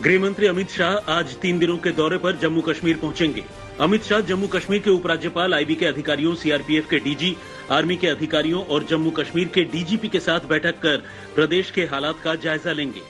गृह मंत्री अमित शाह आज 3 दिनों के दौरे पर जम्मू कश्मीर पहुंचेंगे। अमित शाह जम्मू कश्मीर के उपराज्यपाल, आईबी के अधिकारियों, सीआरपीएफ के डीजी, आर्मी के अधिकारियों और जम्मू कश्मीर के डीजीपी के साथ बैठक कर प्रदेश के हालात का जायजा लेंगे।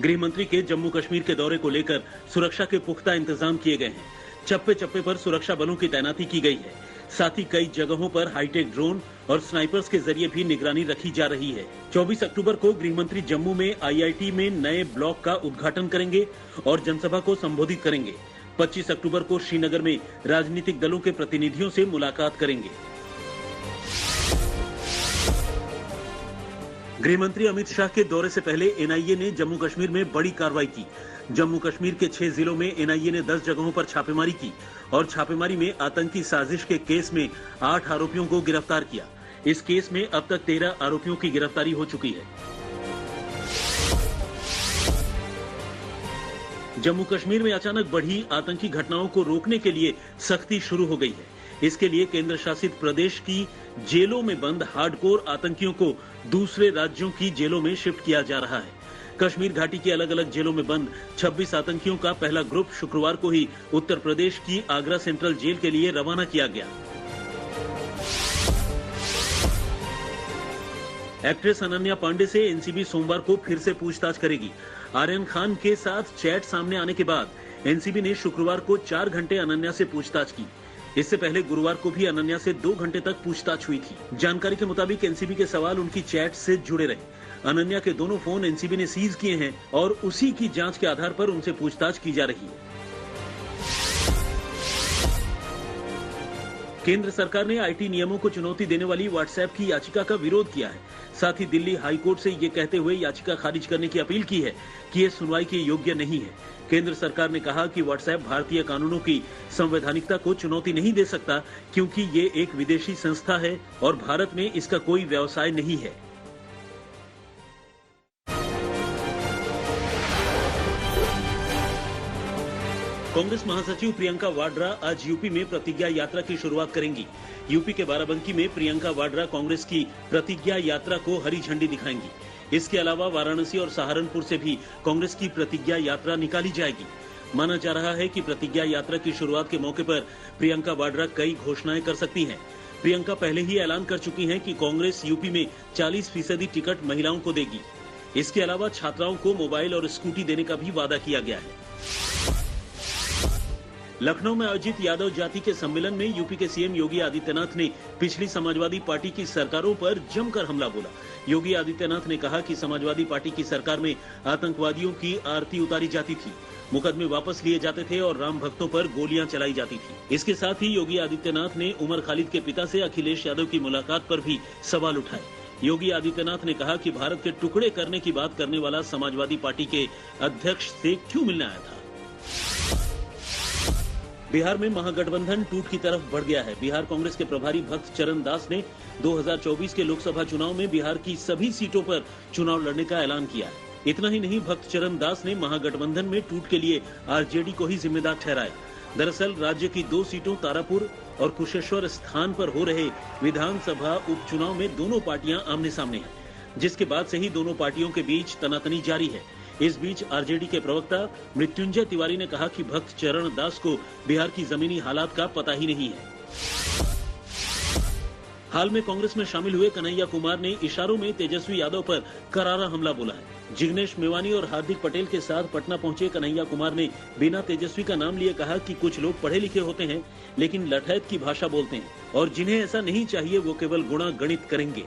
गृह मंत्री के जम्मू कश्मीर के दौरे को लेकर सुरक्षा के पुख्ता इंतजाम किए गए हैं। चप्पे चप्पे पर सुरक्षा बलों की तैनाती की गई है। साथ ही कई जगहों पर हाईटेक ड्रोन और स्नाइपर्स के जरिए भी निगरानी रखी जा रही है। 24 अक्टूबर को गृह मंत्री जम्मू में आईआईटी में नए ब्लॉक का उद्घाटन करेंगे और जनसभा को संबोधित करेंगे। 25 अक्टूबर को श्रीनगर में राजनीतिक दलों के प्रतिनिधियों से मुलाकात करेंगे। गृह मंत्री अमित शाह के दौरे से पहले एनआईए ने जम्मू कश्मीर में बड़ी कार्रवाई की। जम्मू कश्मीर के 6 जिलों में एनआईए ने 10 जगहों पर छापेमारी की और छापेमारी में आतंकी साजिश के केस में 8 आरोपियों को गिरफ्तार किया। इस केस में अब तक 13 आरोपियों की गिरफ्तारी हो चुकी है। जम्मू कश्मीर में अचानक बढ़ी आतंकी घटनाओं को रोकने के लिए सख्ती शुरू हो गई है। इसके लिए केंद्र शासित प्रदेश की जेलों में बंद हार्डकोर आतंकियों को दूसरे राज्यों की जेलों में शिफ्ट किया जा रहा है। कश्मीर घाटी की अलग अलग जेलों में बंद 26 आतंकियों का पहला ग्रुप शुक्रवार को ही उत्तर प्रदेश की आगरा सेंट्रल जेल के लिए रवाना किया गया। एक्ट्रेस अनन्या पांडे से एनसीबी सोमवार को फिर से पूछताछ करेगी। आर्यन खान के साथ चैट सामने आने के बाद एनसीबी ने शुक्रवार को 4 घंटे अनन्या से पूछताछ की। इससे पहले गुरुवार को भी अनन्या से 2 घंटे तक पूछताछ हुई थी। जानकारी के मुताबिक एनसीबी के सवाल उनकी चैट से जुड़े रहे। अनन्या के दोनों फोन एनसीबी ने सीज किए हैं और उसी की जांच के आधार पर उनसे पूछताछ की जा रही है। केंद्र सरकार ने आईटी नियमों को चुनौती देने वाली व्हाट्सएप की याचिका का विरोध किया है। साथ ही दिल्ली हाई कोर्ट से ये कहते हुए याचिका खारिज करने की अपील की है कि ये सुनवाई के योग्य नहीं है। केंद्र सरकार ने कहा कि व्हाट्सएप भारतीय कानूनों की संवैधानिकता को चुनौती नहीं दे सकता क्योंकि ये एक विदेशी संस्था है और भारत में इसका कोई व्यवसाय नहीं है। कांग्रेस महासचिव प्रियंका वाड्रा आज यूपी में प्रतिज्ञा यात्रा की शुरुआत करेंगी। यूपी के बाराबंकी में प्रियंका वाड्रा कांग्रेस की प्रतिज्ञा यात्रा को हरी झंडी दिखाएंगी। इसके अलावा वाराणसी और सहारनपुर से भी कांग्रेस की प्रतिज्ञा यात्रा निकाली जाएगी। माना जा रहा है कि प्रतिज्ञा यात्रा की शुरुआत के मौके पर प्रियंका वाड्रा कई घोषणाएं कर सकती हैं। प्रियंका पहले ही ऐलान कर चुकी हैं कि कांग्रेस यूपी में 40% टिकट महिलाओं को देगी। इसके अलावा छात्राओं को मोबाइल और स्कूटी देने का भी वादा किया गया है। लखनऊ में आयोजित यादव जाति के सम्मेलन में यूपी के सीएम योगी आदित्यनाथ ने पिछली समाजवादी पार्टी की सरकारों पर जमकर हमला बोला। योगी आदित्यनाथ ने कहा कि समाजवादी पार्टी की सरकार में आतंकवादियों की आरती उतारी जाती थी, मुकदमे वापस लिए जाते थे और राम भक्तों पर गोलियां चलाई जाती थी। इसके साथ ही योगी आदित्यनाथ ने उमर खालिद के पिता से अखिलेश यादव की मुलाकात पर भी सवाल उठाए। योगी आदित्यनाथ ने कहा कि भारत के टुकड़े करने की बात करने वाला समाजवादी पार्टी के अध्यक्ष से क्यों मिलने आया था। बिहार में महागठबंधन टूट की तरफ बढ़ गया है। बिहार कांग्रेस के प्रभारी भक्त चरण दास ने 2024 के लोकसभा चुनाव में बिहार की सभी सीटों पर चुनाव लड़ने का ऐलान किया है। इतना ही नहीं, भक्त चरण दास ने महागठबंधन में टूट के लिए आरजेडी को ही जिम्मेदार ठहराया। दरअसल राज्य की 2 सीटों तारापुर और कुशेश्वर स्थान पर हो रहे विधानसभा उपचुनाव में दोनों पार्टियां आमने सामने हैं, जिसके बाद से ही दोनों पार्टियों के बीच तनातनी जारी है। इस बीच आरजेडी के प्रवक्ता मृत्युंजय तिवारी ने कहा कि भक्त चरण दास को बिहार की जमीनी हालात का पता ही नहीं है। हाल में कांग्रेस में शामिल हुए कन्हैया कुमार ने इशारों में तेजस्वी यादव पर करारा हमला बोला है। जिग्नेश मेवानी और हार्दिक पटेल के साथ पटना पहुंचे कन्हैया कुमार ने बिना तेजस्वी का नाम लिए कहा कि कुछ लोग पढ़े लिखे होते हैं लेकिन लठैत की भाषा बोलते हैं और जिन्हें ऐसा नहीं चाहिए वो केवल गुणा गणित करेंगे।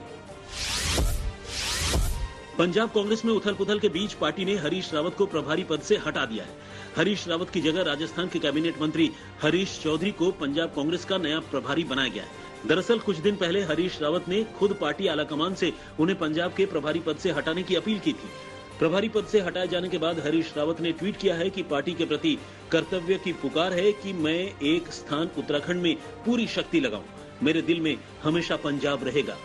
पंजाब कांग्रेस में उथल पुथल के बीच पार्टी ने हरीश रावत को प्रभारी पद से हटा दिया है। हरीश रावत की जगह राजस्थान के कैबिनेट मंत्री हरीश चौधरी को पंजाब कांग्रेस का नया प्रभारी बनाया गया है। दरअसल कुछ दिन पहले हरीश रावत ने खुद पार्टी आलाकमान से उन्हें पंजाब के प्रभारी पद से हटाने की अपील की थी। प्रभारी पद से हटाए जाने के बाद हरीश रावत ने ट्वीट किया है कि पार्टी के प्रति कर्तव्य की पुकार है कि मैं एक स्थान उत्तराखंड में पूरी शक्ति लगाऊं। मेरे दिल में हमेशा पंजाब रहेगा।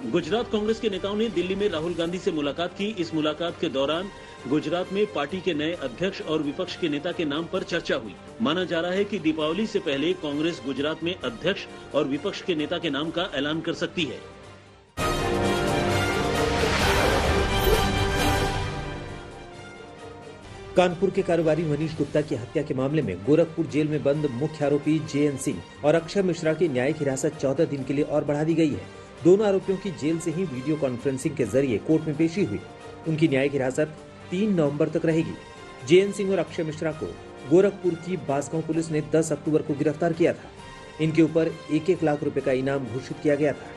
गुजरात कांग्रेस के नेताओं ने दिल्ली में राहुल गांधी से मुलाकात की। इस मुलाकात के दौरान गुजरात में पार्टी के नए अध्यक्ष और विपक्ष के नेता के नाम पर चर्चा हुई। माना जा रहा है कि दीपावली से पहले कांग्रेस गुजरात में अध्यक्ष और विपक्ष के नेता के नाम का ऐलान कर सकती है। कानपुर के कारोबारी मनीष गुप्ता की हत्या के मामले में गोरखपुर जेल में बंद मुख्य आरोपी JN सिंह और अक्षय मिश्रा की न्यायिक हिरासत 14 दिन के लिए और बढ़ा दी गई है। दोनों आरोपियों की जेल से ही वीडियो कॉन्फ्रेंसिंग के जरिए कोर्ट में पेशी हुई। उनकी न्यायिक हिरासत 3 नवंबर तक रहेगी। JN सिंह और अक्षय मिश्रा को गोरखपुर की बांसगांव पुलिस ने 10 अक्टूबर को गिरफ्तार किया था। इनके ऊपर 1-1 लाख रुपए का इनाम घोषित किया गया था।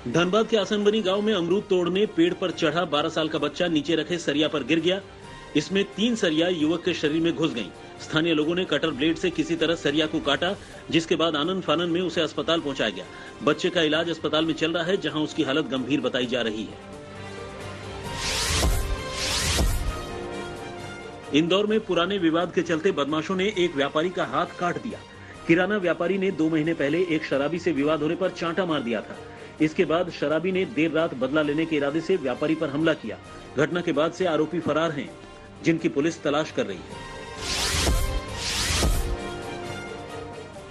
धनबाद के आसनबनी गांव में अमरूद तोड़ने पेड़ पर चढ़ा 12 साल का बच्चा नीचे रखे सरिया पर गिर गया। इसमें 3 सरिया युवक के शरीर में घुस गईं। स्थानीय लोगों ने कटर ब्लेड से किसी तरह सरिया को काटा, जिसके बाद आनन फानन में उसे अस्पताल पहुंचाया गया। बच्चे का इलाज अस्पताल में चल रहा है, जहां उसकी हालत गंभीर बताई जा रही है। इंदौर में पुराने विवाद के चलते बदमाशों ने एक व्यापारी का हाथ काट दिया। किराना व्यापारी ने 2 महीने पहले एक शराबी से विवाद होने पर चांटा मार दिया था। इसके बाद शराबी ने देर रात बदला लेने के इरादे से व्यापारी पर हमला किया। घटना के बाद से आरोपी फरार हैं, जिनकी पुलिस तलाश कर रही है।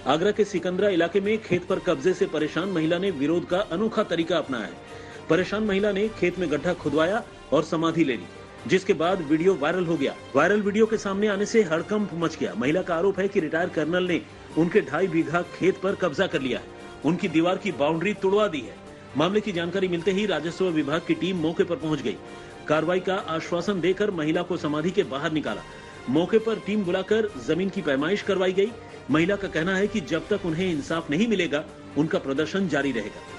आगरा के सिकंदरा इलाके में खेत पर कब्जे से परेशान महिला ने विरोध का अनोखा तरीका अपनाया है। परेशान महिला ने खेत में गड्ढा खुदवाया और समाधि ले ली, जिसके बाद वीडियो वायरल हो गया। वायरल वीडियो के सामने आने से हड़कंप मच गया। महिला का आरोप है कि रिटायर्ड कर्नल ने उनके 2.5 बीघा खेत पर कब्जा कर लिया है, उनकी दीवार की बाउंड्री तोड़वा दी है। मामले की जानकारी मिलते ही राजस्व विभाग की टीम मौके पर पहुंच गई। कार्रवाई का आश्वासन देकर महिला को समाधि के बाहर निकाला। मौके पर टीम बुलाकर जमीन की पैमाइश करवाई गई। महिला का कहना है कि जब तक उन्हें इंसाफ नहीं मिलेगा, उनका प्रदर्शन जारी रहेगा।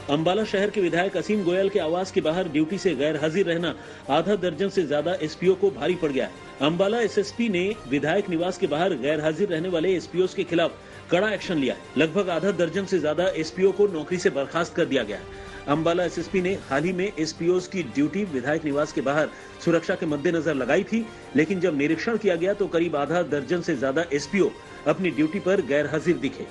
अंबाला शहर के विधायक असीम गोयल के आवास के बाहर ड्यूटी से गैर हाजिर रहना आधा दर्जन से ज्यादा एसपीओ को भारी पड़ गया है। अंबाला एसएसपी ने विधायक निवास के बाहर गैर हाजिर रहने वाले एसपीओ के खिलाफ कड़ा एक्शन लिया है। लगभग आधा दर्जन से ज्यादा एसपीओ को नौकरी से बर्खास्त कर दिया गया है। अंबाला एसएसपी ने हाल ही में एसपीओ की ड्यूटी विधायक निवास के बाहर सुरक्षा के मद्देनजर लगाई थी, लेकिन जब निरीक्षण किया गया तो करीब आधा दर्जन से ज्यादा एसपीओ अपनी ड्यूटी पर गैर हाजिर दिखे।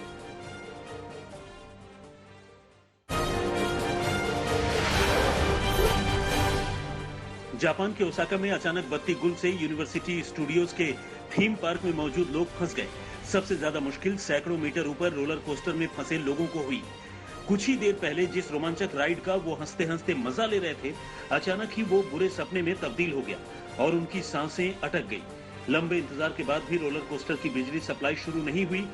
जापान के ओसाका में अचानक बत्ती गुल से यूनिवर्सिटी स्टूडियोज के थीम पार्क में मौजूद लोग फंस गए। सबसे ज्यादा मुश्किल सैकड़ों मीटर ऊपर रोलर कोस्टर में फंसे लोगों को हुई। कुछ ही देर पहले जिस रोमांचक राइड का वो हंसते हंसते मजा ले रहे थे, अचानक ही वो बुरे सपने में तब्दील हो गया और उनकी सांसें अटक गई। लंबे इंतजार के बाद भी रोलर कोस्टर की बिजली सप्लाई शुरू नहीं हुई।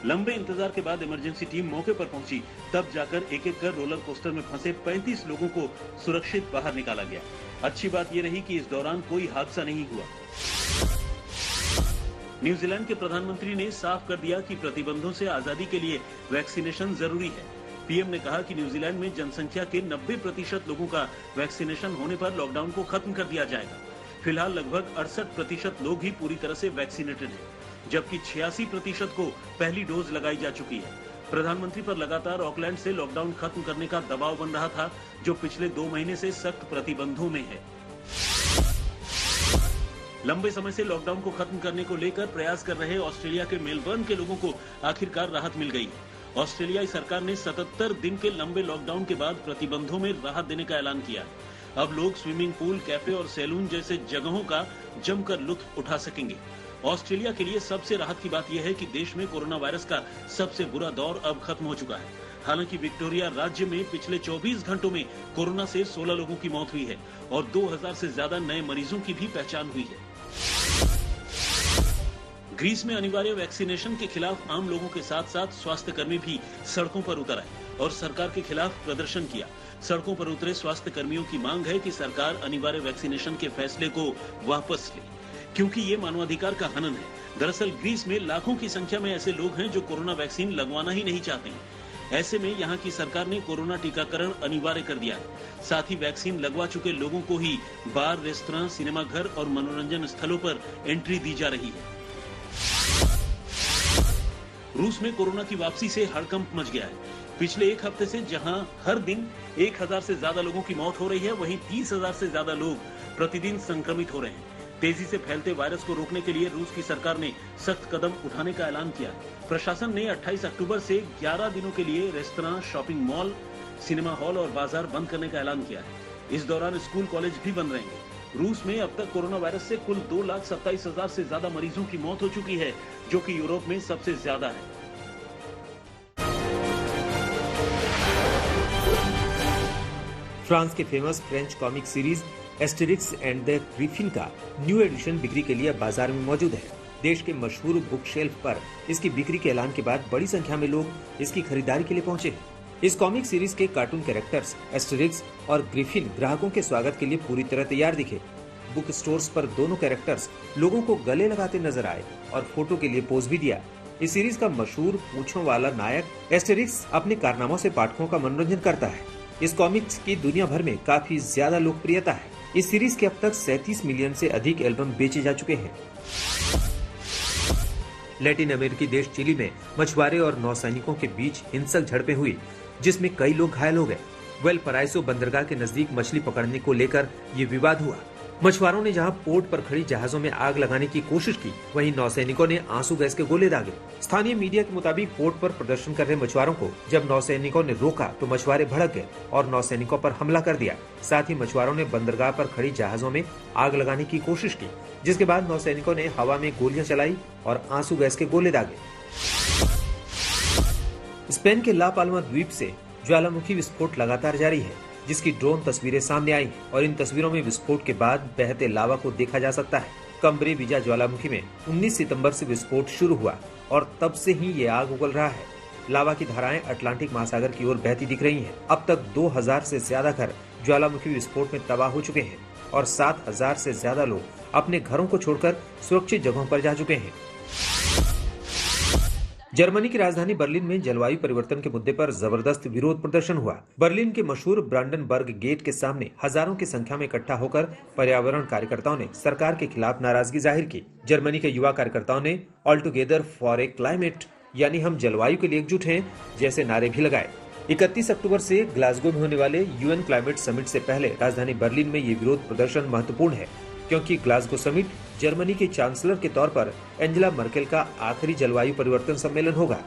लंबे इंतजार के बाद इमरजेंसी टीम मौके पर पहुंची, तब जाकर एक एक कर रोलर कोस्टर में फंसे 35 लोगों को सुरक्षित बाहर निकाला गया। अच्छी बात यह रही कि इस दौरान कोई हादसा नहीं हुआ। न्यूजीलैंड के प्रधानमंत्री ने साफ कर दिया कि प्रतिबंधों से आजादी के लिए वैक्सीनेशन जरूरी है। पीएम ने कहा कि न्यूजीलैंड में जनसंख्या के 90% लोगों का वैक्सीनेशन होने पर लॉकडाउन को खत्म कर दिया जाएगा। फिलहाल लगभग 68% लोग ही पूरी तरह से वैक्सीनेटेड हैं, जबकि 86% को पहली डोज लगाई जा चुकी है। प्रधानमंत्री पर लगातार ऑकलैंड से लॉकडाउन खत्म करने का दबाव बन रहा था, जो पिछले 2 महीने से सख्त प्रतिबंधों में है। लंबे समय से लॉकडाउन को खत्म करने को लेकर प्रयास कर रहे ऑस्ट्रेलिया के मेलबर्न के लोगों को आखिरकार राहत मिल गई है। ऑस्ट्रेलियाई सरकार ने 77 दिन के लंबे लॉकडाउन के बाद प्रतिबंधों में राहत देने का ऐलान किया। अब लोग स्विमिंग पूल, कैफे और सैलून जैसे जगहों का जमकर लुत्फ उठा सकेंगे। ऑस्ट्रेलिया के लिए सबसे राहत की बात यह है कि देश में कोरोना वायरस का सबसे बुरा दौर अब खत्म हो चुका है। हालांकि विक्टोरिया राज्य में पिछले 24 घंटों में कोरोना से 16 लोगों की मौत हुई है और 2000 से ज्यादा नए मरीजों की भी पहचान हुई है। ग्रीस में अनिवार्य वैक्सीनेशन के खिलाफ आम लोगों के साथ साथ स्वास्थ्य कर्मी भी सड़कों पर उतर आए और सरकार के खिलाफ प्रदर्शन किया। सड़कों पर उतरे स्वास्थ्य कर्मियों की मांग है कि सरकार अनिवार्य वैक्सीनेशन के फैसले को वापस ले, क्योंकि ये मानवाधिकार का हनन है। दरअसल ग्रीस में लाखों की संख्या में ऐसे लोग हैं जो कोरोना वैक्सीन लगवाना ही नहीं चाहते हैं। ऐसे में यहाँ की सरकार ने कोरोना टीकाकरण अनिवार्य कर दिया है। साथ ही वैक्सीन लगवा चुके लोगों को ही बार, रेस्तरां, सिनेमाघर और मनोरंजन स्थलों पर एंट्री दी जा रही है। रूस में कोरोना की वापसी से हड़कंप मच गया है। पिछले एक हफ्ते से जहां हर दिन 1000 से ज्यादा लोगों की मौत हो रही है, वहीं 30,000 से ज्यादा लोग प्रतिदिन संक्रमित हो रहे हैं। तेजी से फैलते वायरस को रोकने के लिए रूस की सरकार ने सख्त कदम उठाने का ऐलान किया। प्रशासन ने 28 अक्टूबर से 11 दिनों के लिए restaurant, shopping mall, cinema hall और बाजार बंद करने का ऐलान किया है। इस दौरान स्कूल, कॉलेज भी बंद रहेंगे। रूस में अब तक कोरोना वायरस से कुल 2,27,000 से ज्यादा मरीजों की मौत हो चुकी है, जो कि यूरोप में सबसे ज्यादा है। फ्रांस के famous French comic series asterisk and the Griffin का न्यू एडिशन बिक्री के लिए बाजार में मौजूद है। देश के मशहूर बुक शेल्फ पर इसकी बिक्री के ऐलान के बाद बड़ी संख्या में लोग इसकी खरीदारी के लिए पहुंचे हैं। इस कॉमिक सीरीज के कार्टून कैरेक्टर्स एस्टेरिक्स और ग्रिफिन ग्राहकों के स्वागत के लिए पूरी तरह तैयार दिखे। बुक स्टोर्स पर दोनों कैरेक्टर्स लोगों को गले लगाते नजर आए और फोटो के लिए पोज भी दिया। इस सीरीज का मशहूर पूंछों वाला नायक एस्टेरिक्स अपने कारनामों से पाठकों का मनोरंजन करता है। इस कॉमिक्स की दुनिया भर में काफी ज्यादा लोकप्रियता है। इस सीरीज के अब तक 37 मिलियन से अधिक एल्बम बेचे जा चुके हैं। लैटिन अमेरिकी देश चिली में मछुआरे और नौसैनिकों के बीच हिंसक झड़पें हुई, जिसमें कई लोग घायल हो गए। वेलपराइसो बंदरगाह के नजदीक मछली पकड़ने को लेकर ये विवाद हुआ। मछुआरों ने जहां पोर्ट पर खड़ी जहाजों में आग लगाने की कोशिश की, वहीं नौसैनिकों ने आंसू गैस के गोले दागे। स्थानीय मीडिया के मुताबिक पोर्ट पर प्रदर्शन कर रहे मछुआरों को जब नौसैनिकों ने रोका तो मछुआरे भड़क गए और नौसैनिकों पर हमला कर दिया। साथ ही मछुआरों ने बंदरगाह पर खड़ी जहाजों में आग लगाने की कोशिश की, जिसके बाद नौसैनिकों ने हवा में गोलियां चलाई और आंसू गैस के गोले दागे। स्पेन के ला पाल्मा द्वीप से ज्वालामुखी विस्फोट लगातार जारी है, जिसकी ड्रोन तस्वीरें सामने आई हैं और इन तस्वीरों में विस्फोट के बाद बहते लावा को देखा जा सकता है। कम्ब्रे बीजा ज्वालामुखी में 19 सितंबर से विस्फोट शुरू हुआ और तब से ही ये आग उगल रहा है। लावा की धाराएं अटलांटिक महासागर की ओर बहती दिख रही हैं। अब तक 2000 से ज्यादा घर ज्वालामुखी विस्फोट में तबाह हो चुके हैं और 7000 से ज्यादा लोग अपने घरों को छोड़कर सुरक्षित जगहों पर जा चुके हैं। जर्मनी की राजधानी बर्लिन में जलवायु परिवर्तन के मुद्दे पर जबरदस्त विरोध प्रदर्शन हुआ। बर्लिन के मशहूर ब्रांडनबर्ग गेट के सामने हजारों की संख्या में इकट्ठा होकर पर्यावरण कार्यकर्ताओं ने सरकार के खिलाफ नाराजगी जाहिर की। जर्मनी के युवा कार्यकर्ताओं ने all together for a climate, यानी हम जलवायु के लिए एकजुट हैं, जैसे नारे भी लगाए। 31 अक्टूबर से ग्लासगो में होने वाले यूएन क्लाइमेट समिट से पहले राजधानी बर्लिन में ये विरोध प्रदर्शन महत्वपूर्ण है, क्योंकि ग्लासगो समिट जर्मनी के चांसलर के तौर पर एंजेला मर्केल का आखिरी जलवायु परिवर्तन सम्मेलन होगा।